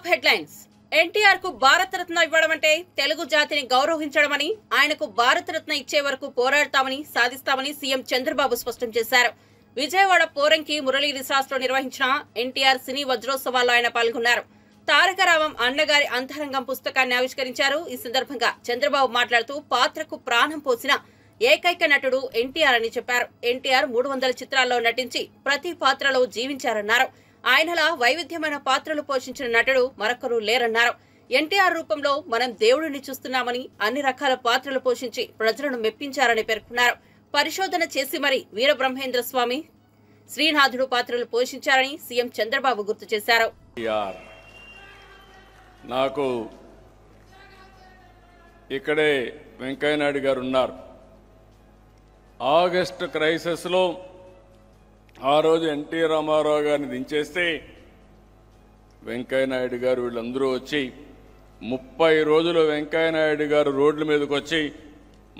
Top headlines. NTR కు భారతరత్న ఇవ్వడం అంటే తెలుగు జాతిని గౌరవించడమని, ఆయనకు భారతరత్న ఇచ్చే వరకు పోరాడతామని, సాధిస్తామని సీఎం చంద్రబాబు స్పష్టం చేశారు. విజయవాడ పోరంకి మురళీ రిసార్ట్స్ లో నిర్వహించిన ఎన్టీఆర్ సినీ వజ్రోత్సవాల్లో ఆయన పాల్గొన్నారు. తారకరామం అన్నగారి అంతరంగం పుస్తకాన్ని ఆవిష్కరించారు. ఈ సందర్భంగా చంద్రబాబు మాట్లాడుతూ పాత్రకు ప్రాణం పోసిన ఏకైక నటుడు ఎన్టీఆర్ అని చెప్పారు. ఎన్టీఆర్ 300 చిత్రాల్లో నటించి ప్రతి పాత్రలో జీవించారన్నారు. ఆయనలా వైవిధ్యమైన పాత్రలు పోషించిన నటుడు మరొకరు లేరన్నారు. ఎన్టీఆర్ రూపంలో మనం దేవుడిని చూస్తున్నామని, అన్ని రకాల పాత్రలు పోషించి ప్రజలను మెప్పించారని పేర్కొన్నారు. పరిశోధన చేసి మరి వీరబ్రహ్మేంద్ర స్వామి, శ్రీనాథుడు పాత్రలు పోషించారని సీఎం చంద్రబాబు గుర్తు చేశారు. నాకు ఇక్కడే వెంకయ్య నాయుడు గారు ఉన్నారు. ఆగస్టు క్రైసిస్లో ఆ రోజు ఎన్టీ రామారావు గారిని దించేస్తే వెంకయ్య నాయుడు గారు వీళ్ళందరూ వచ్చి 30 రోజులు వెంకయ్య నాయుడు గారు రోడ్ల మీదకి వచ్చి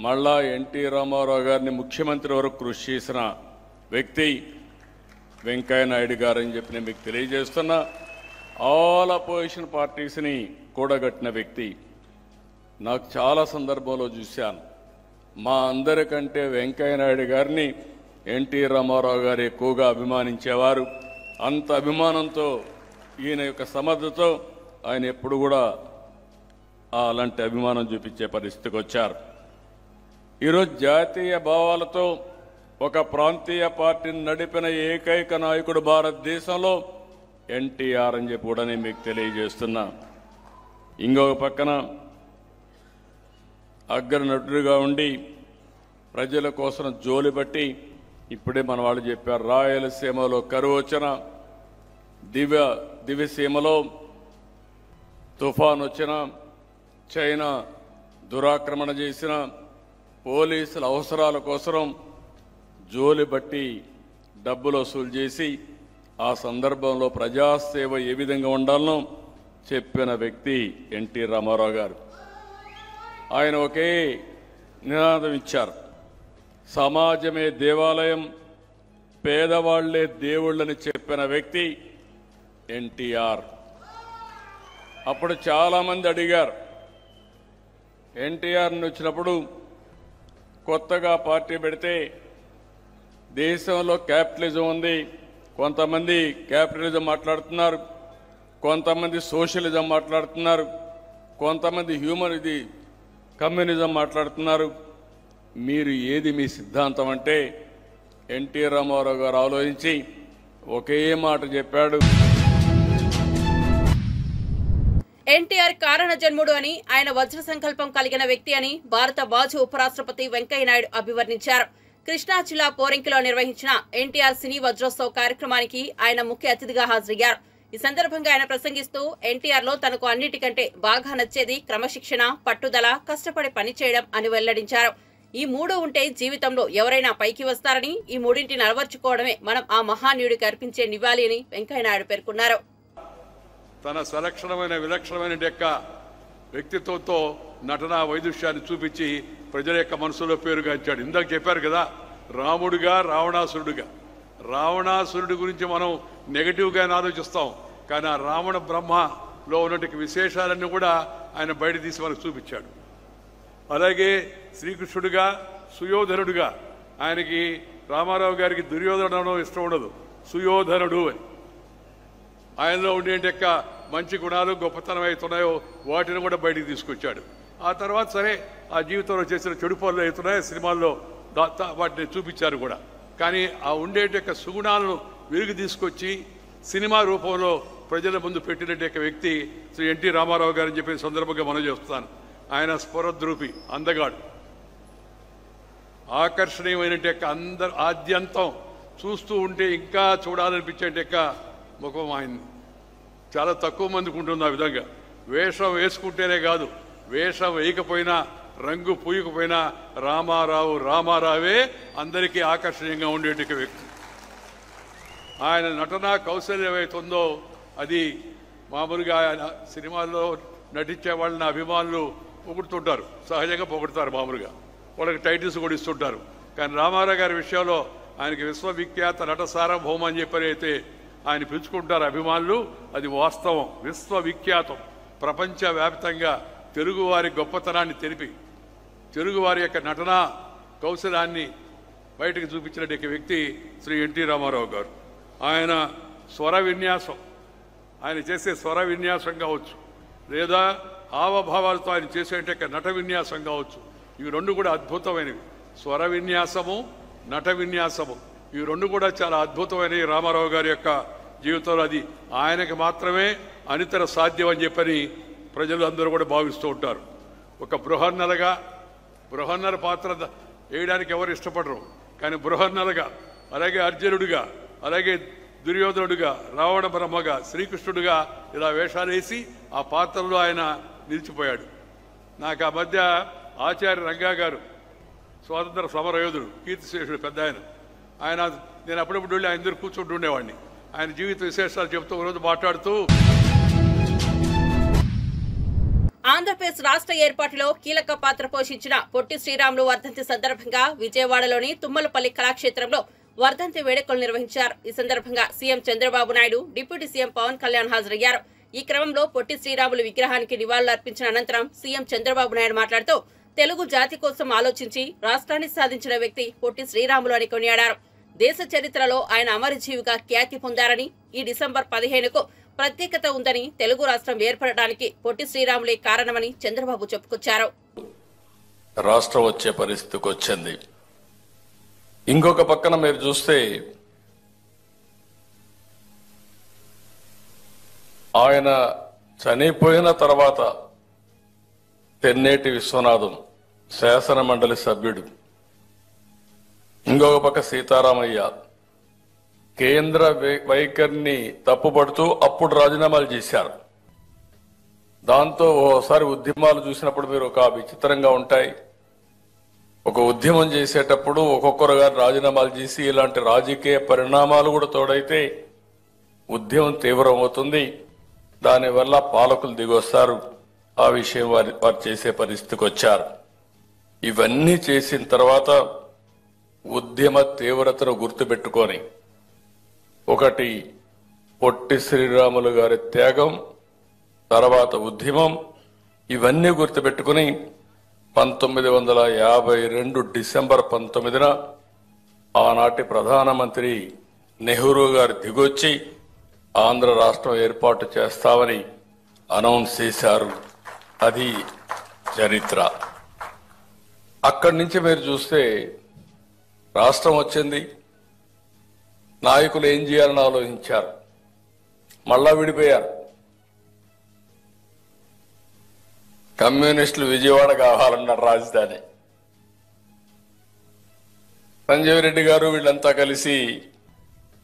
మళ్ళా ఎన్టీ రామారావు గారిని ముఖ్యమంత్రి వరకు కృషి చేసిన వ్యక్తి వెంకయ్య నాయుడు గారు అని చెప్పి నేను మీకు తెలియజేస్తున్నా. ఆల్ అపోజిషన్ పార్టీస్ని కూడగట్టిన వ్యక్తి. నాకు చాలా సందర్భంలో చూశాను. మా అందరికంటే వెంకయ్య నాయుడు గారిని ఎన్టీ రామారావు గారు ఎక్కువగా అభిమానించేవారు. అంత అభిమానంతో ఈయన యొక్క సమర్థతో ఆయన ఎప్పుడు కూడా అలాంటి అభిమానం చూపించే పరిస్థితికి వచ్చారు. ఈరోజు జాతీయ భావాలతో ఒక ప్రాంతీయ పార్టీని నడిపిన ఏకైక నాయకుడు భారతదేశంలో ఎన్టీఆర్ అని చెప్పి కూడా నేను మీకు తెలియజేస్తున్నా. ఇంకొక పక్కన అగ్ర నటుడిగా ఉండి ప్రజల కోసం జోలి పట్టి ఇప్పుడే మన వాళ్ళు చెప్పారు, రాయలసీమలో కరువు వచ్చిన, దివ్యసీమలో తుఫాన్ వచ్చిన, చైనా దురాక్రమణ చేసిన, పోలీసుల అవసరాల కోసం జోలి బట్టి డబ్బులు వసూలు చేసి ఆ సందర్భంలో ప్రజాసేవ ఏ విధంగా ఉండాలనో చెప్పిన వ్యక్తి ఎన్టీ రామారావు గారు. ఆయన ఒకే నినాదం ఇచ్చారు, సమాజమే దేవాలయం, పేదవాళ్లే దేవుళ్ళని చెప్పిన వ్యక్తి ఎన్టీఆర్. అప్పుడు చాలామంది అడిగారు, ఎన్టీఆర్ని వచ్చినప్పుడు కొత్తగా పార్టీ పెడితే దేశంలో క్యాపిటలిజం ఉంది, కొంతమంది క్యాపిటలిజం మాట్లాడుతున్నారు, కొంతమంది సోషలిజం మాట్లాడుతున్నారు, కొంతమంది కమ్యూనిజం మాట్లాడుతున్నారు, మీరు ఏది మీ సిద్ధాంతం అంటే ఎన్టీ రామారావు గారు ఆలోచించి ఒకే మాట చెప్పాడు, ఎన్టీఆర్ కారణ జన్ముడు అని, ఆయన వజ్ర సంకల్పం కలిగిన వ్యక్తి అని భారత మాజీ ఉపరాష్ట్రపతి వెంకయ్య నాయుడు అభివర్ణించారు. కృష్ణా జిల్లా పోరంకిలో నిర్వహించిన ఎన్టీఆర్ సినీ వజ్రోత్సవ్ కార్యక్రమానికి ఆయన ముఖ్య అతిథిగా హాజరయ్యారు. ఈ సందర్భంగా ఆయన ప్రసంగిస్తూ ఎన్టీఆర్ లో తనకు అన్నిటికంటే బాగా నచ్చేది క్రమశిక్షణ, పట్టుదల, కష్టపడి పనిచేయడం అని వెల్లడించారు. ఈ 3 ఉంటే జీవితంలో ఎవరైనా పైకి వస్తారని, ఈ 3ంటిని అలవర్చుకోవడమే మనం ఆ మహానీయుడికి అర్పించే నివాళి అని వెంకయ్య నాయుడు పేర్కొన్నారు. తన విలక్షణమైన వ్యక్తిత్వంతో నటనా వైదుష్యాన్ని చూపించి ప్రజల యొక్క మనసులో పేరుగాంచాడు. ఇందాక చెప్పారు కదా, రాముడిగా, రావణాసురుడి గురించి మనం నెగటివ్గా ఆలోచిస్తాం, కానీ ఆ రావణ బ్రహ్మలో ఉన్నటువంటి విశేషాలన్నీ కూడా ఆయన బయట తీసి మనకు చూపించాడు. అలాగే శ్రీకృష్ణుడిగా, సుయోధనుడిగా, ఆయనకి రామారావు గారికి దుర్యోధనడం ఇష్టం ఉండదు, సుయోధనుడు అని. ఆయనలో ఉండే మంచి గుణాలు, గొప్పతనం అవుతున్నాయో వాటిని కూడా బయటికి తీసుకొచ్చాడు. ఆ తర్వాత సరే ఆ జీవితంలో చేసిన చెడు పనులు అవుతున్నాయో సినిమాల్లో వాటిని చూపించారు కూడా. కానీ ఆ ఉండే సుగుణాలను వెలుగు తీసుకొచ్చి సినిమా రూపంలో ప్రజల ముందు పెట్టినట్టు వ్యక్తి శ్రీ ఎన్టీ రామారావు గారని చెప్పిన సందర్భంగా మనం చేస్తున్నాను. ఆయన స్ఫురద్రూపి, అందగాడు, ఆకర్షణీయమైన ఆద్యంతం చూస్తూ ఉంటే ఇంకా చూడాలనిపించే ముఖం ఆయన్ని. చాలా తక్కువ మందికి ఉంటుంది ఆ విధంగా. వేషం వేసుకుంటేనే కాదు, వేషం వేయకపోయినా, రంగు పూయకపోయినా రామారావే అందరికీ ఆకర్షణీయంగా ఉండేట వ్యక్తి. ఆయన నటనా కౌశల్యం ఏమవుతుందో అది మామూలుగా ఆయన సినిమాల్లో నటించే వాళ్ళని అభిమానులు పొగుడుతుంటారు, సహజంగా పొగుడుతారు, మామూలుగా వాళ్ళకి టైటిల్స్ కూడా ఇస్తుంటారు. కానీ రామారావు గారి విషయంలో ఆయనకి విశ్వవిఖ్యాత నట సార్వభౌమ అని చెప్పని అయితే ఆయన పిలుచుకుంటారు అభిమానులు. అది వాస్తవం, విశ్వవిఖ్యాతం. ప్రపంచవ్యాప్తంగా తెలుగువారి గొప్పతనాన్ని తెలిపి తెలుగువారి యొక్క నటనా కౌశలాన్ని బయటకు చూపించినటువంటి వ్యక్తి శ్రీ ఎన్టీ రామారావు గారు. ఆయన స్వర విన్యాసం, ఆయన చేసే స్వర విన్యాసం కావచ్చు, లేదా హావభావాలతో ఆయన చేసే నట విన్యాసం కావచ్చు. ఇవి రెండు కూడా అద్భుతమైనవి. స్వర విన్యాసము, నట విన్యాసము, ఇవి రెండు కూడా చాలా అద్భుతమైనవి రామారావు గారి యొక్క జీవితంలో. అది ఆయనకి మాత్రమే అనితర సాధ్యం అని చెప్పని ప్రజలు అందరూ కూడా భావిస్తూ ఉంటారు. ఒక బృహన్నర పాత్ర వేయడానికి ఎవరు ఇష్టపడరు, కానీ బృహన్నరగా, అలాగే అర్జునుడిగా, అలాగే దుర్యోధనుడిగా, రావణ బ్రహ్మగా, శ్రీకృష్ణుడిగా ఇలా వేషాలు వేసి ఆ పాత్రలో ఆయన నిలిచిపోయాడు. నాకు ఆ మధ్య ఆచార్య రంగా గారు, స్వాతంత్ర సమరయోధుడు, కీర్తిశేషుడు, పెద్ద ఆయన నేను అప్పుడప్పుడు వెళ్ళి ఆయన దగ్గర కూర్చుంటూ ఉండేవాడిని. ఆయన జీవిత విశేషాలు చెప్తూ ఒకరోజు మాట్లాడుతూ, ఆంధ్రప్రదేశ్ రాష్ట్ర ఏర్పాటులో కీలక పాత్ర పోషించిన పొట్టి శ్రీరాములు వర్ధంతి సందర్భంగా విజయవాడలోని తుమ్మలపల్లి కళాక్షేత్రంలో వర్ధంతి వేడుకలు నిర్వహించారు. ఈ సందర్భంగా CM Chandrababu Naidu, deputy CM Pawan Kalyan హాజరయ్యారు. ఈ క్రమంలో పొట్టి శ్రీరాములు విగ్రహానికి నివాళులు అర్పించిన అనంతరం సీఎం చంద్రబాబు నాయుడు మాట్లాడుతూ తెలుగు జాతి కోసం ఆలోచించి రాష్ట్రాన్ని సాధించిన వ్యక్తి పొట్టి శ్రీరాములు అని కొనియాడారు. దేశ చరిత్రలో ఆయన అమరజీవిగా ఖ్యాతి పొందారని, ఈ డిసెంబర్ 15కు ప్రత్యేకత ఉందని, తెలుగు రాష్ట్రం ఏర్పడడానికి పొట్టి శ్రీరాములే కారణమని చంద్రబాబు చెప్పుకొచ్చారు. రాష్ట్రం వచ్చే పరిస్థితికి వచ్చింది. ఇంకొక పక్కన మీరు చూస్తే ఆయన చనిపోయిన తర్వాత తెన్నేటి విశ్వనాథం శాసన మండలి సభ్యుడు, ఇంకొక పక్క సీతారామయ్య కేంద్ర వైఖరిని తప్పుపడుతూ అప్పుడు రాజీనామాలు చేశారు. దాంతో ఓసారి ఉద్యమాలు చూసినప్పుడు మీరు ఒక విచిత్రంగా ఉంటాయి. ఒక ఉద్యమం చేసేటప్పుడు ఒక్కొక్కరు గారు రాజీనామాలు చేసి ఇలాంటి రాజకీయ పరిణామాలు కూడా తోడైతే ఉద్యమం తీవ్రమవుతుంది. దానివల్ల పాలకులు దిగొస్తారు. ఆ విషయం వారు చేసే పరిస్థితికి వచ్చారు. ఇవన్నీ చేసిన తర్వాత ఉద్యమ తీవ్రతను గుర్తుపెట్టుకొని, ఒకటి పొట్టి శ్రీరాములు గారి త్యాగం, తర్వాత ఉద్యమం, ఇవన్నీ గుర్తుపెట్టుకుని 1952 డిసెంబర్ 19న ఆనాటి ప్రధానమంత్రి నెహ్రూ గారు దిగొచ్చి ఆంధ్ర రాష్ట్రం ఏర్పాటు చేస్తామని అనౌన్స్ చేశారు. అది చరిత్ర. అక్కడి నుంచి మీరు చూస్తే రాష్ట్రం వచ్చింది. నాయకులు ఏం చేయాలని ఆలోచించారు, మళ్ళా విడిపోయారు. కమ్యూనిస్టులు విజయవాడ కావాలన్నారు రాజధాని. సంజీవ్ రెడ్డి గారు వీళ్ళంతా కలిసి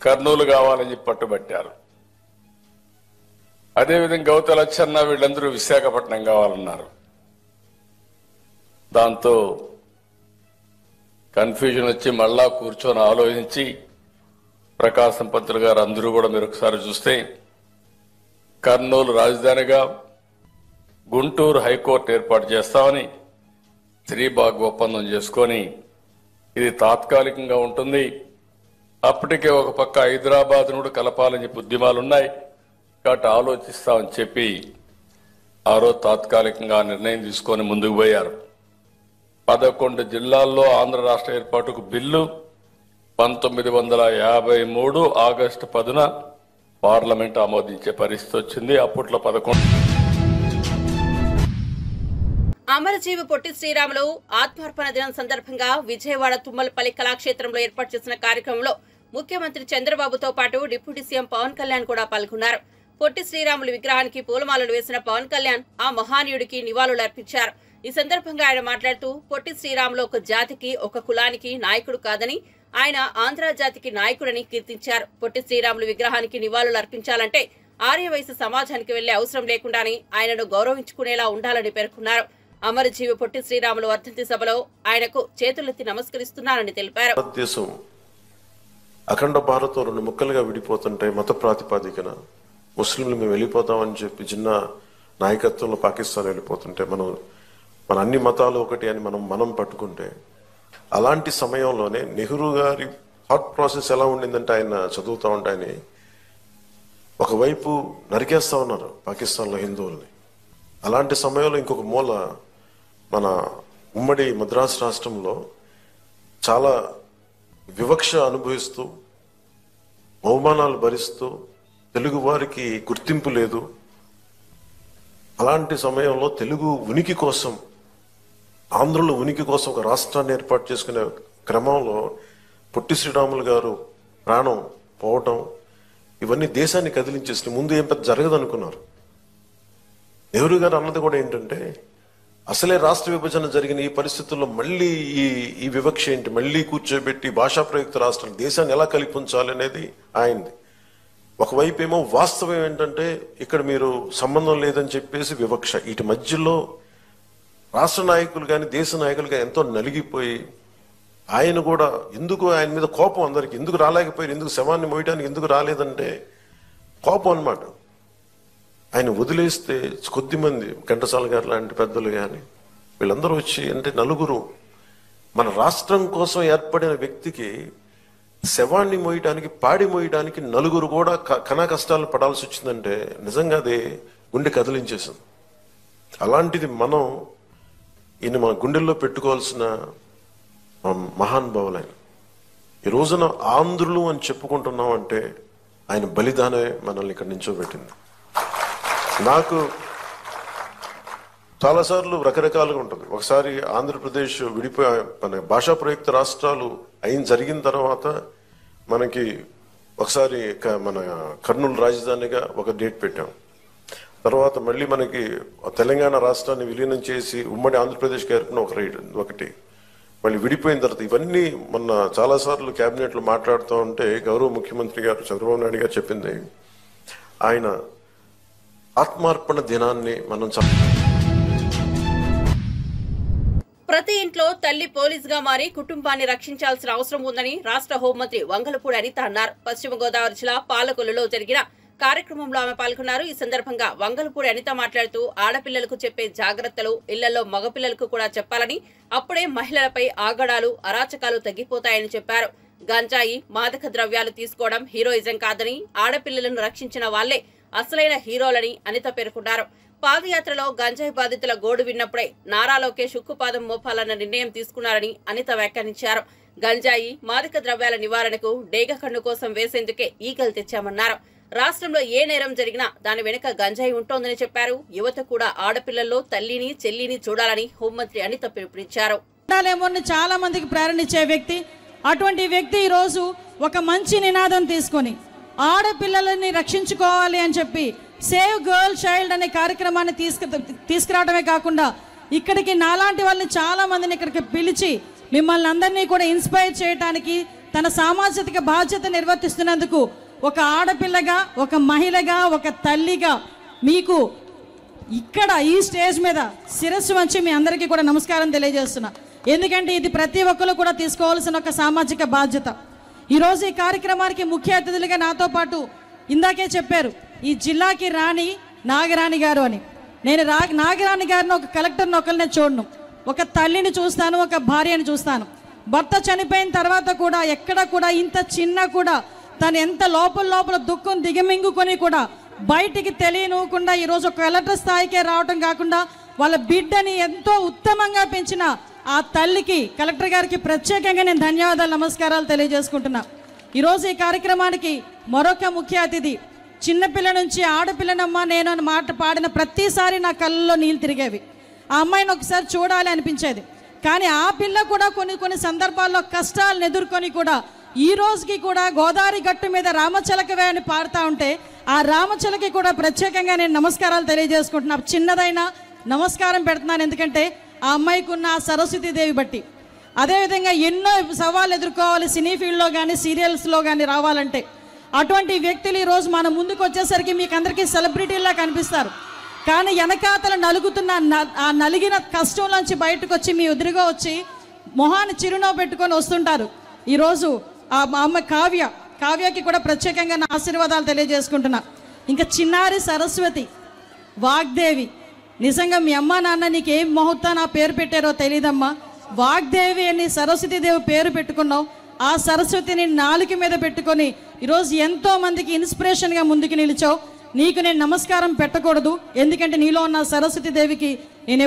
కర్నూలు కావాలని చెప్పి పట్టుబట్టారు. అదేవిధంగా గౌతల లచ్చన్న వీళ్ళందరూ విశాఖపట్నం కావాలన్నారు. దాంతో కన్ఫ్యూజన్ వచ్చి మళ్ళా కూర్చొని ఆలోచించి ప్రకాశం పంతులు గారు అందరూ కూడా మీరు ఒకసారి చూస్తే కర్నూలు రాజధానిగా, గుంటూరు హైకోర్టు ఏర్పాటు చేస్తామని శ్రీబాగ్ ఒప్పందం చేసుకొని ఇది తాత్కాలికంగా ఉంటుంది. అప్పటికే ఒక పక్క హైదరాబాద్ కూడా కలపాలని చెప్పి ఉద్యమాలున్నాయి కాబట్టి ఆలోచిస్తామని చెప్పి ఆ రోజు తాత్కాలికంగా నిర్ణయం తీసుకొని ముందుకు పోయారు. 11 జిల్లాల్లో ఆంధ్ర రాష్ట్ర ఏర్పాటుకు బిల్లు 1953 ఆగస్టు 10న పార్లమెంట్ ఆమోదించే పరిస్థితి వచ్చింది. అప్పట్లో 11. అమరజీవి పొట్టి శ్రీరాములు ఆత్మార్పణ దినం సందర్భంగా విజయవాడ తుమ్మలపల్లి కళాక్షేత్రంలో ఏర్పాటు చేసిన కార్యక్రమంలో ముఖ్యమంత్రి చంద్రబాబుతో పాటు డిప్యూటీ సీఎం పవన్ కళ్యాణ్ కూడా పాల్గొన్నారు. పొట్టి శ్రీరాములు విగ్రహానికి పూలమాలలు వేసిన పవన్ కళ్యాణ్ ఆ మహానీయుడికి నివాళులు అర్పించారు. ఈ సందర్భంగా ఆయన మాట్లాడుతూ పొట్టి శ్రీరాములు ఒక జాతికి, ఒక కులానికి నాయకుడు కాదని, ఆయన ఆంధ్ర జాతికి నాయకుడని కీర్తించారు. పొట్టి శ్రీరాములు విగ్రహానికి నివాళులు అర్పించాలంటే ఆర్యవైశ్య సమాజానికి వెళ్లే అవసరం లేకుండానే ఆయనను గౌరవించుకునేలా ఉండాలని పేర్కొన్నారు. అమరజీవి పొట్టి శ్రీరాములు వర్ధంతి సభలో ఆయనకు చేతులెత్తి నమస్కరిస్తున్నారని తెలిపారు. దేశం అఖండ భారతం 2 ముక్కలుగా విడిపోతుంటే మత ప్రాతిపాదికన ముస్లింలు మేము వెళ్ళిపోతామని చెప్పి చిన్న నాయకత్వంలో పాకిస్తాన్ వెళ్ళిపోతుంటే మన అన్ని మతాలు ఒకటి అని మనం పట్టుకుంటే, అలాంటి సమయంలోనే నెహ్రూ గారి థాట్ ప్రాసెస్ ఎలా ఉండిందంటే ఆయన చదువుతా ఉంటే ఆయన ఒకవైపు నరికేస్తా ఉన్నారు పాకిస్తాన్లో హిందువుల్ని. అలాంటి సమయంలో ఇంకొక మూల మన ఉమ్మడి మద్రాసు రాష్ట్రంలో చాలా వివక్ష అనుభవిస్తూ అవమానాలు భరిస్తూ తెలుగు వారికి గుర్తింపు లేదు. అలాంటి సమయంలో తెలుగు ఉనికి కోసం, ఆంధ్రుల ఉనికి కోసం ఒక రాష్ట్రాన్ని ఏర్పాటు చేసుకునే క్రమంలో పొట్టి శ్రీరాములు గారు ప్రాణం పోవటం ఇవన్నీ దేశాన్ని కదిలించేసి ముందు ఏం పెద్ద జరగదు అనుకున్నారు. నెహ్రూ గారు అన్నది కూడా ఏంటంటే అసలే రాష్ట్ర విభజన జరిగిన ఈ పరిస్థితుల్లో మళ్ళీ ఈ వివక్ష ఏంటి, మళ్ళీ కూర్చోబెట్టి భాషా ప్రయుక్త రాష్ట్రాలు దేశాన్ని ఎలా కలిపించాలి అనేది ఆయనది. ఒకవైపు ఏమో వాస్తవం ఏంటంటే ఇక్కడ మీరు సంబంధం లేదని చెప్పేసి వివక్ష. వీటి మధ్యలో రాష్ట్ర నాయకులు కానీ దేశ నాయకులు కానీ ఎంతో నలిగిపోయి ఆయన కూడా ఎందుకు ఆయన మీద కోపం, అందరికి ఎందుకు రాలేకపోయారు, ఎందుకు శవాన్ని మోయడానికి ఎందుకు రాలేదంటే కోపం అన్నమాట. ఆయన వదిలేస్తే కొద్దిమంది ఘంటసాల గారు లాంటి పెద్దలు కానీ వీళ్ళందరూ వచ్చి అంటే నలుగురు మన రాష్ట్రం కోసం ఏర్పడిన వ్యక్తికి శవాన్ని మోయడానికి, పాడి మోయడానికి నలుగురు కూడా కనా కష్టాలు పడాల్సి వచ్చిందంటే నిజంగా అదే గుండె కదిలించేసింది. అలాంటిది మనం ఈయన మన గుండెల్లో పెట్టుకోవాల్సిన మహానుభావులు ఆయన. ఈ రోజున ఆంధ్రులు అని చెప్పుకుంటున్నాం అంటే ఆయన బలిదానమే మనల్ని ఇక్కడ నించోబెట్టింది. నాకు చాలాసార్లు రకరకాలుగా ఉంటుంది. ఒకసారి ఆంధ్రప్రదేశ్ విడిపోయి మన భాషా ప్రయుక్త రాష్ట్రాలు జరిగిన తర్వాత మనకి ఒకసారి మన కర్నూలు రాజధానిగా ఒక డేట్ పెట్టాం. తర్వాత మళ్ళీ మనకి తెలంగాణ రాష్ట్రాన్ని విలీనం చేసి ఉమ్మడి ఆంధ్రప్రదేశ్కి ఏర్పడిన ఒకటి మళ్ళీ విడిపోయిన తర్వాత ఇవన్నీ మొన్న చాలాసార్లు క్యాబినెట్లో మాట్లాడుతూ ఉంటే గౌరవ ముఖ్యమంత్రి గారు చంద్రబాబు నాయుడు గారు చెప్పింది ఆయన ఆత్మార్పణ దినాన్ని మనం ప్రతి ఇంట్లో తల్లి పోలీసుగా మారి కుటుంబాన్ని రక్షించాల్సిన అవసరం ఉందని రాష్ట్ర హోంమంత్రి వంగలపూడి అనిత అన్నారు. పశ్చిమ గోదావరి జిల్లా పాలకొల్లులో జరిగిన కార్యక్రమంలో ఆమె పాల్గొన్నారు. ఈ సందర్భంగా వంగలపూడి అనిత మాట్లాడుతూ ఆడపిల్లలకు చెప్పే జాగ్రత్తలు ఇళ్లలో మగపిల్లలకు కూడా చెప్పాలని, అప్పుడే మహిళలపై ఆగడాలు అరాచకాలు తగ్గిపోతాయని చెప్పారు. గంజాయి, మాదక ద్రవ్యాలు తీసుకోవడం హీరోయిజం కాదని, ఆడపిల్లలను రక్షించిన వాళ్లే అసలైన హీరోలని అనిత పేర్కొన్నారు. పాదయాత్రలో గంజాయి బాధితుల గోడు విన్నప్పుడే నారా లోకేష్ ఉక్కుపాదం మోపాలన్న నిర్ణయం తీసుకున్నారని అనిత వ్యాఖ్యానించారు. గంజాయి, మాదక ద్రవ్యాల నివారణకు డేగ కన్ను కోసం వేసేందుకే ఈగలు తెచ్చామన్నారు. రాష్ట్రంలో ఏ నేరం జరిగినా దాని వెనుక గంజాయి ఉంటోందని చెప్పారు. యువత కూడా ఆడపిల్లల్లో తల్లిని చెల్లిని చూడాలని హోంమంత్రి అనిత పిలుపునిచ్చారు. చాలా మందికి ప్రేరణించే వ్యక్తి, అటువంటి వ్యక్తి ఈ రోజు ఒక మంచి నినాదం తీసుకొని ఆడపిల్లలని రక్షించుకోవాలి అని చెప్పి సేవ్ గర్ల్ చైల్డ్ అనే కార్యక్రమాన్ని తీసుకురావడమే కాకుండా ఇక్కడికి నాలాంటి వాళ్ళని చాలా మందిని ఇక్కడికి పిలిచి మిమ్మల్ని అందరినీ కూడా ఇన్స్పైర్ చేయడానికి తన సామాజిక బాధ్యత నిర్వర్తిస్తున్నందుకు ఒక ఆడపిల్లగా, ఒక మహిళగా, ఒక తల్లిగా మీకు ఇక్కడ ఈ స్టేజ్ మీద శిరస్సు వంచి మీ అందరికీ కూడా నమస్కారం తెలియజేస్తున్నా. ఎందుకంటే ఇది ప్రతి ఒక్కరు కూడా తీసుకోవాల్సిన ఒక సామాజిక బాధ్యత. ఈరోజు ఈ కార్యక్రమానికి ముఖ్య అతిథులుగా నాతో పాటు ఇందాకే చెప్పారు ఈ జిల్లాకి రాణి నాగరాణి గారు అని. నేను నాగరాణి గారిని ఒక కలెక్టర్ని ఒకరినే చూడను, ఒక తల్లిని చూస్తాను, ఒక భార్యని చూస్తాను. భర్త చనిపోయిన తర్వాత కూడా ఎక్కడ కూడా ఇంత చిన్న కూడా తను ఎంత లోపల దుఃఖం దిగమింగుకొని కూడా బయటికి తెలియనివ్వకుండా ఈరోజు ఒక కలెక్టర్ స్థాయికే రావటం కాకుండా వాళ్ళ బిడ్డని ఎంతో ఉత్తమంగా పెంచిన ఆ తల్లికి, కలెక్టర్ గారికి ప్రత్యేకంగా నేను ధన్యవాదాలు, నమస్కారాలు తెలియజేసుకుంటున్నా. ఈరోజు ఈ కార్యక్రమానికి మరొక ముఖ్య అతిథి, చిన్నపిల్ల నుంచి ఆడపిల్లనమ్మ నేను అని మాట పాడిన ప్రతిసారి నా కళ్ళల్లో నీళ్ళు తిరిగేవి. ఆ అమ్మాయిని ఒకసారి చూడాలి అనిపించేది. కానీ ఆ పిల్ల కూడా కొన్ని సందర్భాల్లో కష్టాలను ఎదుర్కొని కూడా ఈ రోజుకి కూడా గోదావరి గట్టు మీద రామచిలకవే అని పాడుతూ ఉంటే ఆ రామచిలకి కూడా ప్రత్యేకంగా నేను నమస్కారాలు తెలియజేసుకుంటున్నా. చిన్నదైనా నమస్కారం పెడుతున్నాను, ఎందుకంటే ఆ అమ్మాయికి ఉన్న ఆ సరస్వతీదేవి బట్టి. అదేవిధంగా ఎన్నో సవాళ్ళు ఎదుర్కోవాలి సినీ ఫీల్డ్లో కానీ సీరియల్స్లో కానీ రావాలంటే. అటువంటి వ్యక్తులు ఈరోజు మన ముందుకు వచ్చేసరికి మీకు అందరికీ సెలబ్రిటీలా కనిపిస్తారు. కానీ వెనకాతల నలుగుతున్న ఆ నలిగిన కష్టంలోంచి బయటకు వచ్చి మీ ఎదురుగా వచ్చి మొహాన్ని చిరునవ్వు పెట్టుకొని వస్తుంటారు. ఈరోజు ఆ అమ్మ కావ్యకి కూడా ప్రత్యేకంగా నా ఆశీర్వాదాలు తెలియజేసుకుంటున్నా. ఇంకా చిన్నారి సరస్వతి, వాగ్దేవి, నిజంగా మీ అమ్మ నాన్న నీకు ఏం ముహూర్తాన్ని ఆ పేరు పెట్టారో తెలియదమ్మా. వాగ్దేవి అని సరస్వతీదేవి పేరు పెట్టుకున్నావు. ఆ సరస్వతిని నాలుక మీద పెట్టుకొని ఈరోజు ఎంతో మందికి ఇన్స్పిరేషన్గా ముందుకు నిలిచావు. నీకు నేను నమస్కారం పెట్టకూడదు, ఎందుకంటే నీలో ఉన్న సరస్వతి దేవికి నేను.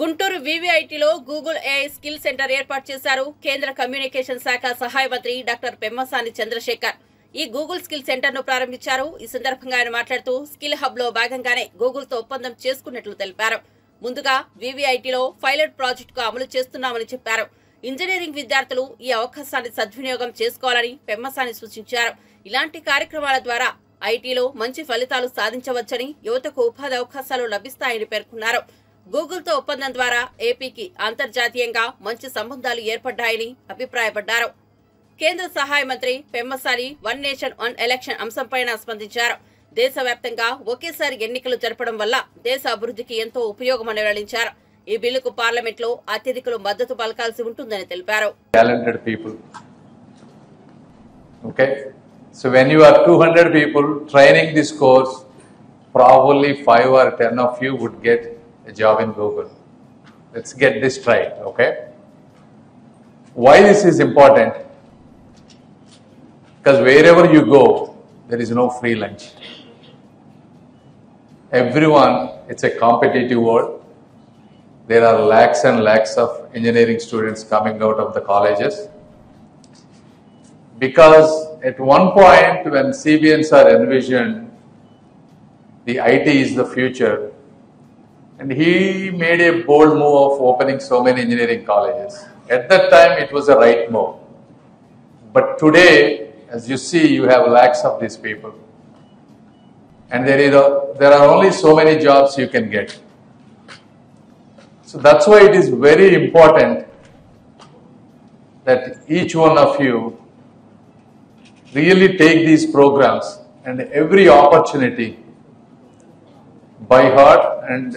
గుంటూరు వివిఐటిలో గూగుల్ ఏఐ స్కిల్ సెంటర్ ఏర్పాటు చేశారు కేంద్ర కమ్యూనికేషన్ శాఖ సహాయ మంత్రి డాక్టర్ పెమ్మసాని చంద్రశేఖర్. ఈ గూగుల్ స్కిల్ సెంటర్ ను ప్రారంభించారు. ఈ సందర్భంగా ఆయన మాట్లాడుతూ స్కిల్ హబ్ లో భాగంగానే గూగుల్ తో ఒప్పందం చేసుకున్నట్లు తెలిపారు. ముందుగా వివిఐటిలో పైలట్ ప్రాజెక్టుకు అమలు చేస్తున్నామని చెప్పారు. ఇంజనీరింగ్ విద్యార్థులు ఈ అవకాశాన్ని సద్వినియోగం చేసుకోవాలని పెమ్మసాని సూచించారు. ఇలాంటి కార్యక్రమాల ద్వారా ఐటీలో మంచి ఫలితాలు సాధించవచ్చని, యువతకు ఉపాధి అవకాశాలు లభిస్తాయని పేర్కొన్నారు. గూగుల్ తో ఒప్పందం ద్వారా ఏపీకి అంతర్జాతీయంగా మంచి సంబంధాలు ఏర్పడ్డాయని అభిప్రాయపడ్డారు. కేంద్ర సహాయ మంత్రి Pemmasani one nation one election అంశంపైన స్పందించారు. దేశవ్యాప్తంగా ఒకేసారి ఎన్నికలు జరపడం వల్ల దేశ అభివృద్ధికి ఎంతో ఉపయోగమని వెల్లడించారు. ఈ బిల్లుకు పార్లమెంట్ లో అత్యధికులు మద్దతు పలకాల్సి ఉంటుందని తెలిపారు. So when you are 200 people training this course, probably 5 or 10 of you would get a job in Google. Let's get this right, okay? Why this is important? Because wherever you go, there is no free lunch. Everyone, it's a competitive world. There are lakhs and lakhs of engineering students coming out of the colleges. Because at one point when CBNs are envisioned, the IT is the future, and he made a bold move of opening so many engineering colleges. At that time it was a right move. But today, as you see, you have lakhs of these people. And there are only so many jobs you can get. So that's why it is very important that each one of you really take these programs and every opportunity by heart and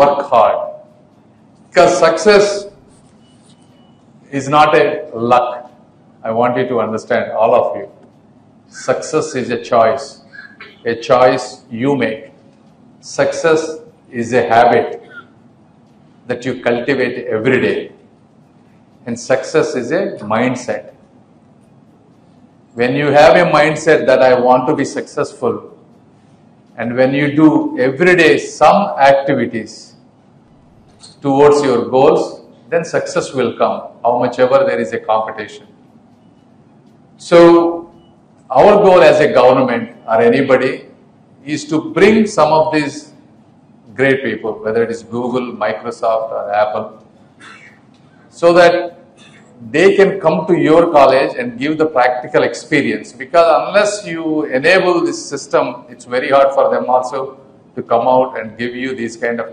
work hard. Because success is not a luck. I want you to understand, all of you. Success is a choice you make. Success is a habit that you cultivate every day. And success is a mindset. When you have a mindset that I want to be successful, and when you do every day some activities towards your goals, then success will come, how much ever there is a competition. So our goal as a government or anybody is to bring some of these great people, whether it is Google, Microsoft or Apple, so that they can come to your college and give the practical experience. Because unless you enable this system, it's very hard for them also to come out and give you these kind of.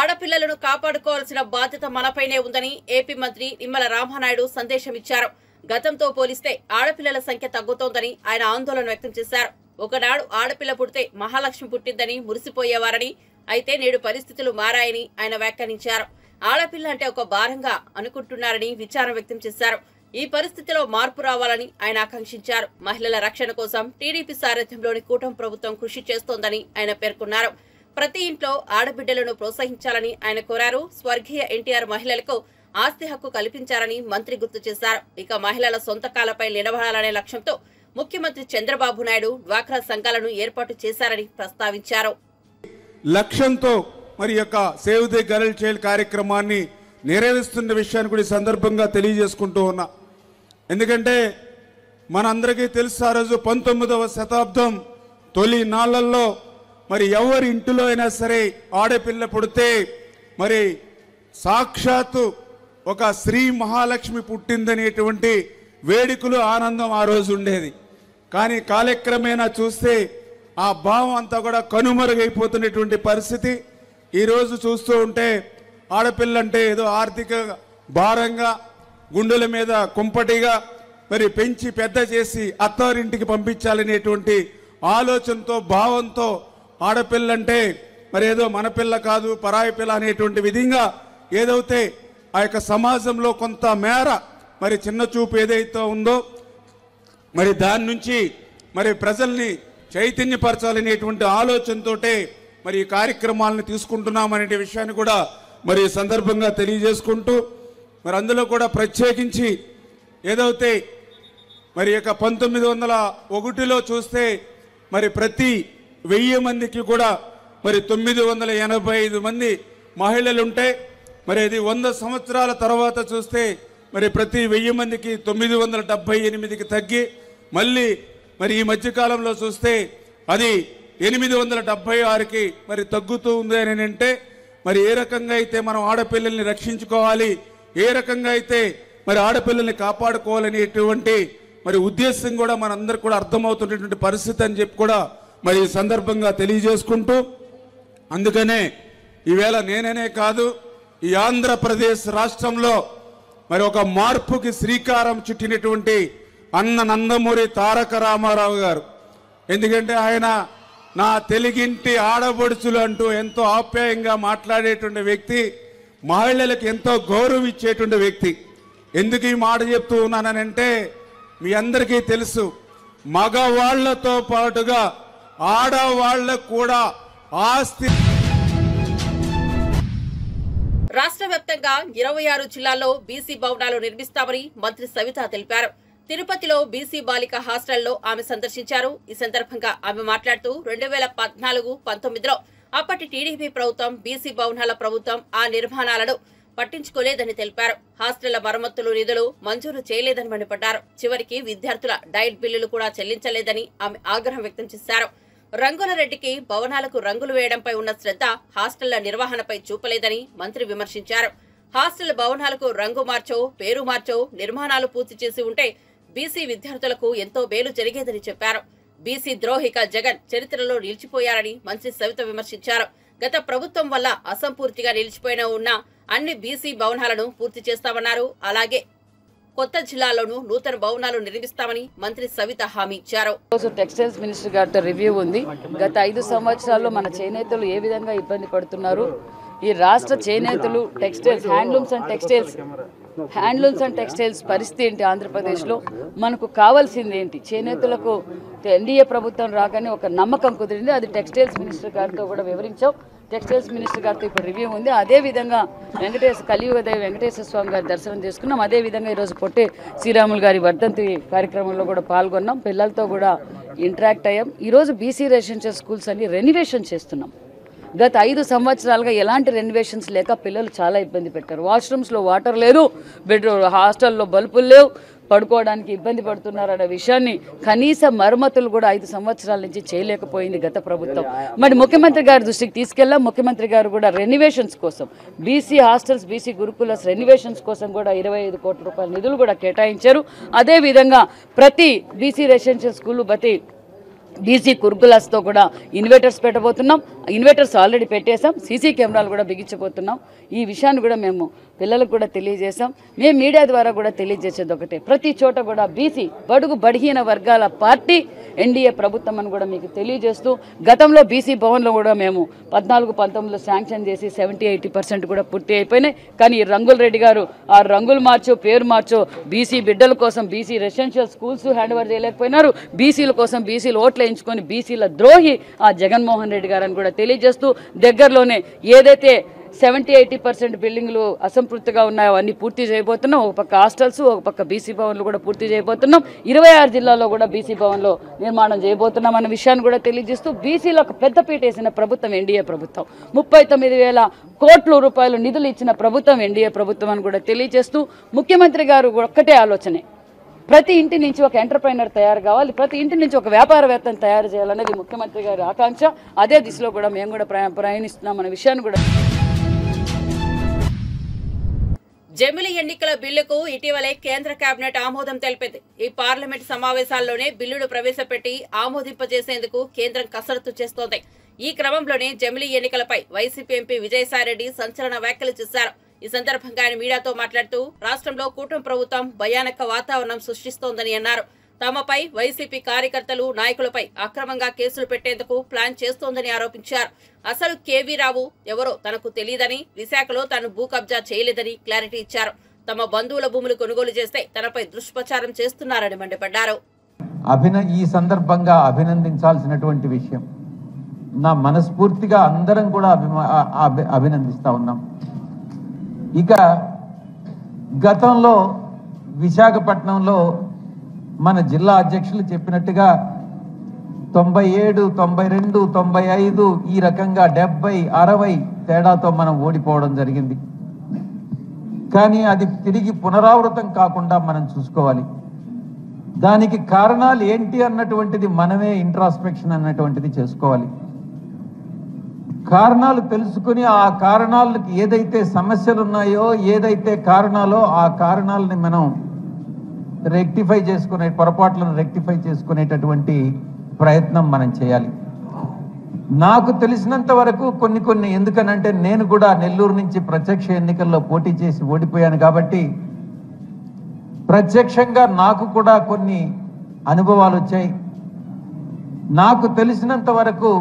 ఆడపిల్లలను కాపాడుకోవాల్సిన బాధ్యత మనపైనే ఉందని AP మంత్రి నిమ్మల రామానాయుడు సందేశం ఇచ్చారు. గతంతో పోలిస్తే ఆడపిల్లల సంఖ్య తగ్గుతోందని ఆయన ఆందోళన వ్యక్తం చేశారు. ఒకనాడు ఆడపిల్ల పుడితే మహాలక్ష్మి పుట్టిందని మురిసిపోయేవారని, అయితే నేడు పరిస్థితులు మారాయని ఆయన వ్యాఖ్యానించారు. ఆడపిల్ల అంటే ఒక భారంగా అనుకుంటున్నారని విచారం వ్యక్తం చేశారు. ఈ పరిస్థితిలో మార్పు రావాలని ఆయన ఆకాంక్షించారు. మహిళల రక్షణ కోసం టీడీపీ సారథ్యంలోని కూటమి ప్రభుత్వం కృషి చేస్తోందని ఆయన పేర్కొన్నారు. ప్రతి ఇంట్లో ఆడబిడ్డలను ప్రోత్సహించాలని ఆయన కోరారు. స్వర్గీయ ఎన్టీఆర్ మహిళలకు ఆస్తి హక్కు కల్పించారని మంత్రి గుర్తు చేశారు. ఇక మహిళల సొంత కాలపై నిలబడాలనే లక్ష్యంతో ముఖ్యమంత్రి చంద్రబాబు నాయుడు డ్వాక్రా సంఘాలను ఏర్పాటు చేశారని ప్రస్తావించారు. లక్ష్యంతో మరి యొక్క సేవ్ ది గర్ల్ చైల్డ్ కార్యక్రమాన్ని నెరవేరుస్తున్న విషయాన్ని కూడా ఈ సందర్భంగా తెలియజేసుకుంటూ ఉన్నా. ఎందుకంటే మనందరికీ తెలుసు, ఆ రోజు 19వ శతాబ్దం తొలి నాళ్లలో మరి ఎవరి ఇంటిలో అయినా సరే ఆడపిల్ల పుడితే మరి సాక్షాత్తు ఒక శ్రీ మహాలక్ష్మి పుట్టిందనేటువంటి వేడుకలు, ఆనందం ఆ రోజు ఉండేది. కానీ కాలక్రమేణా చూస్తే ఆ భావం అంతా కూడా కనుమరుగైపోతున్నటువంటి పరిస్థితి ఈరోజు చూస్తూ ఉంటే ఆడపిల్ల అంటే ఏదో ఆర్థిక భారంగా, గుండెల మీద కుంపటిగా మరి పెంచి పెద్ద చేసి అత్తారింటికి పంపించాలనేటువంటి ఆలోచనతో, భావంతో ఆడపిల్లంటే మరి ఏదో మన పిల్ల కాదు పరాయి పిల్ల అనేటువంటి విధంగా ఏదైతే ఆ యొక్క సమాజంలో కొంత మేర మరి చిన్న చూపు ఏదైతే ఉందో మరి దాని నుంచి మరి ప్రజల్ని చైతన్యపరచాలనేటువంటి ఆలోచనతోటే మరి ఈ కార్యక్రమాలను తీసుకుంటున్నామనే విషయాన్ని కూడా మరి ఈ సందర్భంగా తెలియజేసుకుంటూ మరి అందులో కూడా ప్రత్యేకించి ఏదైతే మరి యొక్క 1901లో చూస్తే మరి ప్రతి 1000 మందికి కూడా మరి 985 మంది మహిళలు ఉంటే మరి అది 100 సంవత్సరాల తర్వాత చూస్తే మరి ప్రతి 1000 మందికి 978కి తగ్గి మళ్ళీ మరి ఈ మధ్యకాలంలో చూస్తే అది 876కి మరి తగ్గుతూ ఉంది అని అంటే మరి ఏ రకంగా అయితే మనం ఆడపిల్లల్ని రక్షించుకోవాలి, ఏ రకంగా అయితే మరి ఆడపిల్లల్ని కాపాడుకోవాలనేటువంటి మరి ఉద్దేశం కూడా మనందరికి కూడా అర్థమవుతున్నటువంటి పరిస్థితి అని చెప్పి కూడా మరి ఈ సందర్భంగా తెలియజేసుకుంటూ, అందుకనే ఈవేళ నేననే కాదు ఈ ఆంధ్రప్రదేశ్ రాష్ట్రంలో మరి ఒక మార్పుకి శ్రీకారం చుట్టినటువంటి అన్న నందమూరి తారక రామారావు గారు. ఎందుకంటే ఆయన నా తెలుగింటి ఆడబడుచులు అంటూ ఎంతో ఆప్యాయంగా మాట్లాడేటువంటి వ్యక్తి, మహిళలకు ఎంతో గౌరవం ఇచ్చేటువంటి వ్యక్తి. ఎందుకు ఈ మాట చెప్తూ ఉన్నానంటే మీ అందరికీ తెలుసు, మగవాళ్లతో పాటుగా ఆడవాళ్లకు కూడా ఆస్తి. రాష్ట్ర వ్యాప్తంగా 26 జిల్లాల్లో బీసీ భవనాలు నిర్మిస్తామని మంత్రి సవిత తెలిపారు. తిరుపతిలో బీసీ బాలిక హాస్టల్లో ఆమె సందర్శించారు. ఈ సందర్భంగా ఆమె మాట్లాడుతూ 2014-19లో అప్పటి టీడీపీ ప్రభుత్వం బీసీ భవనాల ప్రభుత్వం ఆ నిర్మాణాలను పట్టించుకోలేదని తెలిపారు. హాస్టళ్ల మరమ్మతులు నిధులు మంజూరు చేయలేదని మండిపడ్డారు. చివరికి విద్యార్థుల డైట్ బిల్లులు కూడా చెల్లించలేదని ఆమె ఆగ్రహం వ్యక్తం చేశారు. రంగులరెడ్డికి భవనాలకు రంగులు వేయడంపై ఉన్న శ్రద్ధ హాస్టళ్ల నిర్వహణపై చూపలేదని మంత్రి విమర్శించారు. హాస్టల్ భవనాలకు రంగు మార్చో పేరు మార్చో నిర్మాణాలు పూర్తి చేసి ఉంటే బీసీ విద్యార్థులకు ఎంతో మేలు జరిగేదని చెప్పారు. బీసీ ద్రోహిక జగన్ చరిత్రలో నిలిచిపోయారని మంత్రి సవిత విమర్శించారు. గత ప్రభుత్వం వల్ల అసంపూర్తిగా నిలిచిపోయిన ఉన్న అన్ని బీసీ భవనాలను పూర్తి చేస్తామన్నారు. అలాగే కొత్త జిల్లాల్లోనూ నూతన భవనాలు నిర్మిస్తామని మంత్రి సవిత హామీ ఇచ్చారు. టెక్స్టైల్స్ మినిస్టర్ గారితో రివ్యూ ఉంది. గత 5 సంవత్సరాల్లో మన చేనేతలు ఏ విధంగా ఇబ్బంది పడుతున్నారు, ఈ రాష్ట్ర చేనేతలు టెక్స్టైల్స్ హ్యాండ్లూమ్స్ అండ్ టెక్స్టైల్స్ పరిస్థితి ఏంటి, ఆంధ్రప్రదేశ్లో మనకు కావాల్సింది ఏంటి, చేనేతలకు ఎన్డీఏ ప్రభుత్వం రాగానే ఒక నమ్మకం కుదిరింది. అది టెక్స్టైల్స్ మినిస్టర్ గారితో కూడా వివరించాం. టెక్స్టైల్స్ మినిస్టర్ గారితో ఇప్పుడు రివ్యూ ఉంది. అదేవిధంగా కలియుగదేవి వెంకటేశ్వర స్వామి గారి దర్శనం చేసుకున్నాం. అదేవిధంగా ఈరోజు పొట్టే శ్రీరాములు గారి వర్ధంతి కార్యక్రమంలో కూడా పాల్గొన్నాం. పిల్లలతో కూడా ఇంటరాక్ట్ అయ్యాం. ఈరోజు బీసీ రెసిడెన్షియల్ స్కూల్స్ అన్ని రెనోవేషన్ చేస్తున్నాం. గత 5 సంవత్సరాలుగా ఎలాంటి రెనోవేషన్స్ లేక పిల్లలు చాలా ఇబ్బంది పెట్టారు. వాష్రూమ్స్లో వాటర్ లేదు, హాస్టల్లో బల్బులు లేవు, పడుకోవడానికి ఇబ్బంది పడుతున్నారనే విషయాన్ని కనీస మరమ్మతులు కూడా 5 సంవత్సరాల నుంచి చేయలేకపోయింది గత ప్రభుత్వం. మరి ముఖ్యమంత్రి గారి దృష్టికి తీసుకెళ్ళాం. ముఖ్యమంత్రి గారు కూడా రెనోవేషన్స్ కోసం బీసీ హాస్టల్స్, బీసీ గురుకులస్ రెనోవేషన్స్ కోసం కూడా 25 కోట్ల రూపాయల నిధులు కూడా కేటాయించారు. అదేవిధంగా ప్రతి బీసీ రెసిడెన్షియల్ స్కూల్, ప్రతి బీసీ గురుకులస్తో కూడా ఇన్వర్టర్స్ పెట్టబోతున్నాం. ఇన్వర్టర్స్ ఆల్రెడీ పెట్టేశాం. సీసీ కెమెరాలు కూడా బిగించబోతున్నాం. ఈ విషయాన్ని కూడా మేము పిల్లలకు కూడా తెలియజేశాం. మేము మీడియా ద్వారా కూడా తెలియజేసేది ఒకటే, ప్రతి చోట కూడా బీసీ బడుగు బడిహీన వర్గాల పార్టీ ఎన్డీఏ ప్రభుత్వం అని కూడా మీకు తెలియజేస్తూ, గతంలో బీసీ భవన్లో కూడా మేము 14-19లో శాంక్షన్ చేసి 70-80% కూడా పూర్తి అయిపోయినాయి. కానీ రంగుల రెడ్డి గారు ఆ రంగులు మార్చో పేరు మార్చో బీసీ బిడ్డల కోసం BC residential schools hand over చేయలేకపోయినారు. బీసీల కోసం బీసీలు ఓట్లు వేయించుకొని బీసీల ద్రోహి ఆ జగన్మోహన్ రెడ్డి గారు అని కూడా తెలియజేస్తూ, దగ్గరలోనే ఏదైతే 70-80% బిల్డింగ్లు అసంపూర్తిగా ఉన్నాయో అన్ని పూర్తి చేయబోతున్నాం. ఒక పక్క హాస్టల్స్, ఒక పక్క బీసీ భవన్లు కూడా పూర్తి చేయబోతున్నాం. 26 జిల్లాల్లో కూడా బీసీ భవన్లో నిర్మాణం చేయబోతున్నాం అన్న విషయాన్ని కూడా తెలియజేస్తూ, బీసీలకు పెద్దపీట వేసిన ప్రభుత్వం ఎన్డీఏ ప్రభుత్వం, 39,000 కోట్ల రూపాయలు నిధులు ఇచ్చిన ప్రభుత్వం ఎన్డీఏ ప్రభుత్వం అని కూడా తెలియజేస్తూ, ముఖ్యమంత్రి గారు ఒక్కటే ఆలోచనే, ప్రతి ఇంటి నుంచి ఒక ఎంటర్ప్రైనర్ తయారు కావాలి, ప్రతి ఇంటి నుంచి ఒక వ్యాపారవేత్తను తయారు చేయాలనేది ముఖ్యమంత్రి గారి ఆకాంక్ష. అదే దిశలో కూడా మేము కూడా ప్రయాణిస్తున్నాం అన్న విషయాన్ని కూడా. జమిలి ఎన్నికల బిల్లుకు ఇటీవలే కేంద్ర కేబినెట్ ఆమోదం తెలిపింది. ఈ పార్లమెంట్ సమావేశాల్లోనే బిల్లును ప్రవేశపెట్టి ఆమోదింపజేసేందుకు కేంద్రం కసరత్తు చేస్తోంది. ఈ క్రమంలోనే జమిలి ఎన్నికలపై వైసీపీ ఎంపీ విజయసాయిరెడ్డి సంచలన వ్యాఖ్యలు చేశారు. ఈ సందర్భంగా ఆయన మీడియాతో మాట్లాడుతూ, రాష్ట్రంలో కూటమి ప్రభుత్వం భయానక వాతావరణం సృష్టిస్తోందని అన్నారు. తమపై వైసీపీ కార్యకర్తలు, నాయకులపై అక్రమంగా కేసులు పెట్టేందుకు ప్లాన్ చేస్తోందని ఆరోపించారు. అసలు కేవీ రావు ఎవరో తనకు తెలియదని, విశాఖలో తాను భూ కబ్జా చేయలేదని క్లారిటీ ఇచ్చారు. తమ బంధువుల భూములు కొనుగోలు చేస్తే తనపై దుష్ప్రచారం చేస్తున్నారని మండిపడ్డారు. ఈ సందర్భంగా అభినందించాల్సినటువంటి విషయం, నా మనస్ఫూర్తిగా అందరం కూడా అభినందిస్తా ఉన్నాం. ఇక గతంలో విశాఖపట్నంలో మన జిల్లా అధ్యక్షులు చెప్పినట్టుగా 97, 92, 95 ఈ రకంగా 70, 60 తేడాతో మనం ఓడిపోవడం జరిగింది. కానీ అది తిరిగి పునరావృతం కాకుండా మనం చూసుకోవాలి. దానికి కారణాలు ఏంటి అన్నటువంటిది మనమే ఇంట్రాస్పెక్షన్ అన్నటువంటిది చేసుకోవాలి. కారణాలు తెలుసుకుని ఆ కారణాలకు ఏదైతే సమస్యలు ఉన్నాయో, ఏదైతే కారణాలో ఆ కారణాలని మనం రెక్టిఫై చేసుకునే, పొరపాట్లను రెక్టిఫై చేసుకునేటటువంటి ప్రయత్నం మనం చేయాలి. నాకు తెలిసినంత వరకు కొన్ని ఎందుకనంటే నేను కూడా నెల్లూరు నుంచి ప్రత్యక్ష ఎన్నికల్లో పోటీ చేసి ఓడిపోయాను కాబట్టి ప్రత్యక్షంగా నాకు కూడా కొన్ని అనుభవాలు వచ్చాయి. నాకు తెలిసినంత వరకు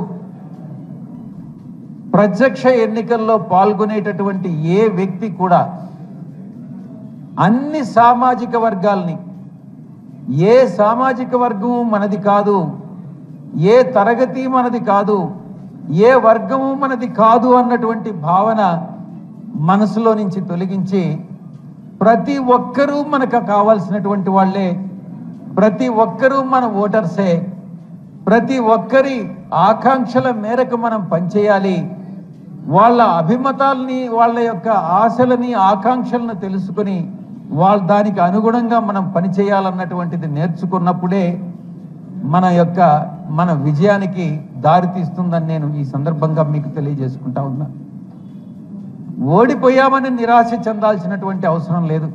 ప్రత్యక్ష ఎన్నికల్లో పాల్గొనేటటువంటి ఏ వ్యక్తి కూడా అన్ని సామాజిక వర్గాల్ని, ఏ సామాజిక వర్గము మనది కాదు, ఏ తరగతి మనది కాదు, ఏ వర్గము మనది కాదు అన్నటువంటి భావన మనసులో నుంచి తొలగించి ప్రతి ఒక్కరూ మనకు కావాల్సినటువంటి వాళ్ళే, ప్రతి ఒక్కరూ మన ఓటర్సే, ప్రతి ఒక్కరి ఆకాంక్షల మేరకు మనం పనిచేయాలి. వాళ్ళ అభిమతాల్ని, వాళ్ళ యొక్క ఆశలని, ఆకాంక్షలను తెలుసుకుని దానికి అనుగుణంగా మనం పనిచేయాలన్నటువంటిది నేర్చుకున్నప్పుడే మన విజయానికి దారి తీస్తుందని నేను ఈ సందర్భంగా మీకు తెలియజేసుకుంటా ఉన్నా. ఓడిపోయామని నిరాశ చెందాల్సినటువంటి అవసరం లేదు.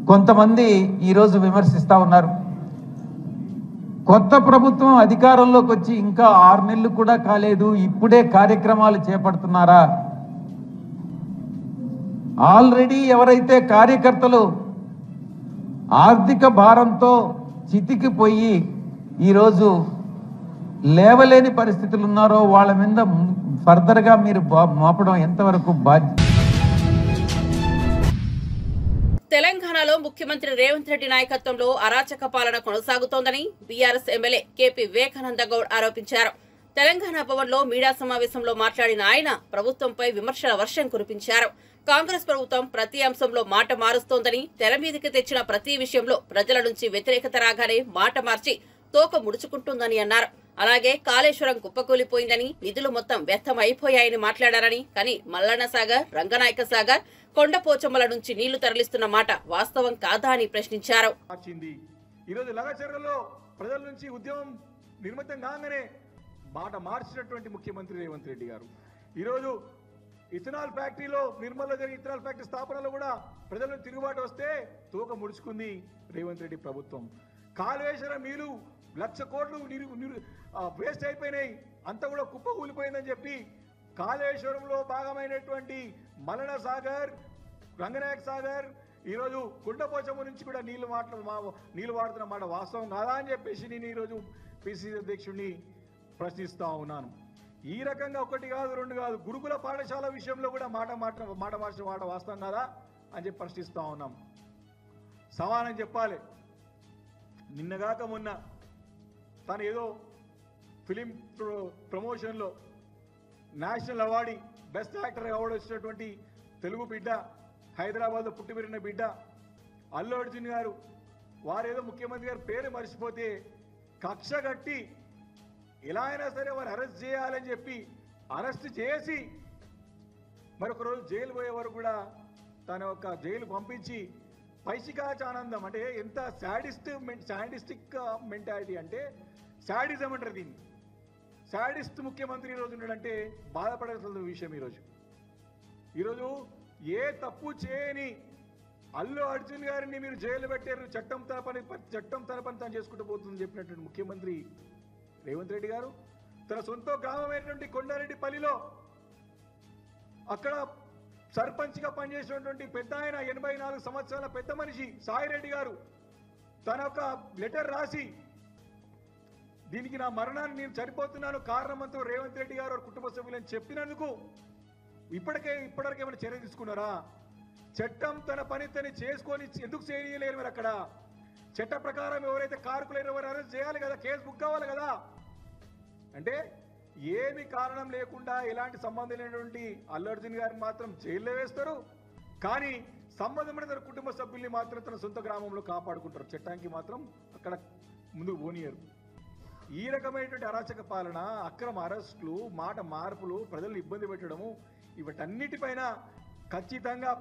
కొంతమంది ఈరోజు విమర్శిస్తా ఉన్నారు, కొత్త ప్రభుత్వం అధికారంలోకి వచ్చి ఇంకా 6 నెలలు కూడా కాలేదు, ఇప్పుడే కార్యక్రమాలు చేపడుతున్నారా? ఆల్రెడీ ఎవరైతే కార్యకర్తలు ఆర్థిక భారంతో చితికిపోయి ఈరోజు లేవలేని పరిస్థితులు ఉన్నారో వాళ్ళ మీద ఫర్దర్గా మీరు మోపడం ఎంతవరకు బాధ్యత? తెలంగాణలో ముఖ్యమంత్రి రేవంత్ రెడ్డి నాయకత్వంలో అరాచక పాలన కొనసాగుతోందని BRS MLA KP Vivekananda Goud ఆరోపించారు. తెలంగాణ భవన్లో మీడియా సమావేశంలో మాట్లాడిన ఆయన ప్రభుత్వంపై విమర్శల వర్షం కురిపించారు. కాంగ్రెస్ ప్రభుత్వం ప్రతి అంశంలో మాట మారుస్తోందని, తెర మీదకి తెచ్చిన ప్రతి విషయంలో ప్రజల నుంచి వ్యతిరేకత రాగానే మాట మార్చి తోక ముడుచుకుంటుందని అన్నారు. అలాగే కాళేశ్వరం కుప్పకూలిపోయిందని, నిధులు మొత్తం వ్యర్థం అయిపోయాయని మాట్లాడారని, కానీ మల్లన్న సాగర్, రంగనాయక సాగర్, కొండపోచమ్మల నుంచి నీళ్లు తరలిస్తున్న మాట వాస్తవం కాదా అని ప్రశ్నించారు. ఈరోజు లగచర్లలో ప్రజల నుంచి ఉద్యమం నిర్మితం కాగానే మాట మార్చినటువంటి ముఖ్యమంత్రి రేవంత్ రెడ్డి గారు ఈరోజు ఇథనాల్ ఫ్యాక్టరీలో, నిర్మల్లో జరిగిన ఇథనాల్ ఫ్యాక్టరీ స్థాపనలో కూడా ప్రజల నుంచి తిరుగుబాటు వస్తే తోక ముడుచుకుంది రేవంత్ రెడ్డి ప్రభుత్వం. కాళేశ్వరం నీళ్లు 1,00,000 కోట్లు వేస్ట్ అయిపోయినాయి, అంతా కూడా కుప్ప కూలిపోయిందని చెప్పి కాళేశ్వరంలో భాగమైనటువంటి మల్లన్న సాగర్, రంగనాయక సాగర్, ఈరోజు కొండపోచమ్మ నుంచి కూడా నీళ్లు వాడుతున్న మాట వాస్తవం కాదా అని చెప్పేసి నేను ఈరోజు పిసిసి అధ్యక్షుడిని ప్రశ్నిస్తా ఉన్నాను. ఈ రకంగా 1 కాదు 2 కాదు, గురుకుల పాఠశాల విషయంలో కూడా మాట మార్చిన మాట వాస్తవం కాదా అని చెప్పి ప్రశ్నిస్తా ఉన్నాం. సమానం చెప్పాలి. నిన్నగాక మొన్న తను ఏదో ఫిలిం ప్రమోషన్లో national award best actor award వచ్చినటువంటి తెలుగు బిడ్డ, హైదరాబాద్లో పుట్టి పెరిగిన బిడ్డ అల్లు అర్జున్ గారు, వారేదో ముఖ్యమంత్రి గారి పేరు మర్చిపోతే కక్ష కట్టి ఎలా అయినా సరే వారు అరెస్ట్ చేయాలని చెప్పి అరెస్ట్ చేసి మరొక రోజు జైలు పోయే వరకు కూడా తన యొక్క జైలు పంపించి పైశికాచానందం అంటే ఎంత శాడిస్టిక్ మెంటాలిటీ అంటే శాడిజం అంటారు దీన్ని. శాడిస్ట్ ముఖ్యమంత్రి ఈరోజు ఉన్నాడంటే బాధపడాల్సిన విషయం. ఈరోజు ఏ తప్పు చేయని అల్లు అర్జున్ గారిని మీరు జైలు పెట్టారు, చట్టం తన పని తను చేసుకుంటూ పోతుందని చెప్పినటువంటి ముఖ్యమంత్రి రేవంత్ రెడ్డి గారు తన సొంత గ్రామమైనటువంటి కొండారెడ్డిపల్లిలో అక్కడ సర్పంచ్గా పనిచేసినటువంటి పెద్ద ఆయన 84 సంవత్సరాల పెద్ద మనిషి సాయిరెడ్డి గారు తన ఒక లెటర్ రాసి దీనికి నా మరణాన్ని నేను చనిపోతున్నాను కారణమంతా రేవంత్ రెడ్డి గారు కుటుంబ సభ్యులని చెప్పినందుకు ఇప్పటివరకు ఏమైనా చర్య తీసుకున్నారా? చట్టం తన పని తను చేసుకొని ఎందుకు చేయలేరు? మీరు అక్కడ చట్ట ప్రకారం ఎవరైతే కారకులైన వారు అరెస్ట్ చేయాలి కదా, కేసు బుక్ కావాలి కదా. అంటే ఏమి కారణం లేకుండా ఎలాంటి సంబంధం లేనటువంటి అల్లు అర్జున్ గారిని మాత్రం జైల్లో వేస్తారు, కానీ సంబంధమైన తన కుటుంబ సభ్యుల్ని మాత్రం తన సొంత గ్రామంలో కాపాడుకుంటారు, చట్టానికి మాత్రం అక్కడ ముందుకు పోనీయరు. ఈ రకమైనటువంటి అరాచక పాలన, అక్రమ అరెస్టులు, మాట మార్పులు, ప్రజలను ఇబ్బంది పెట్టడము, వీటన్నిటిపైన ఖచ్చితంగా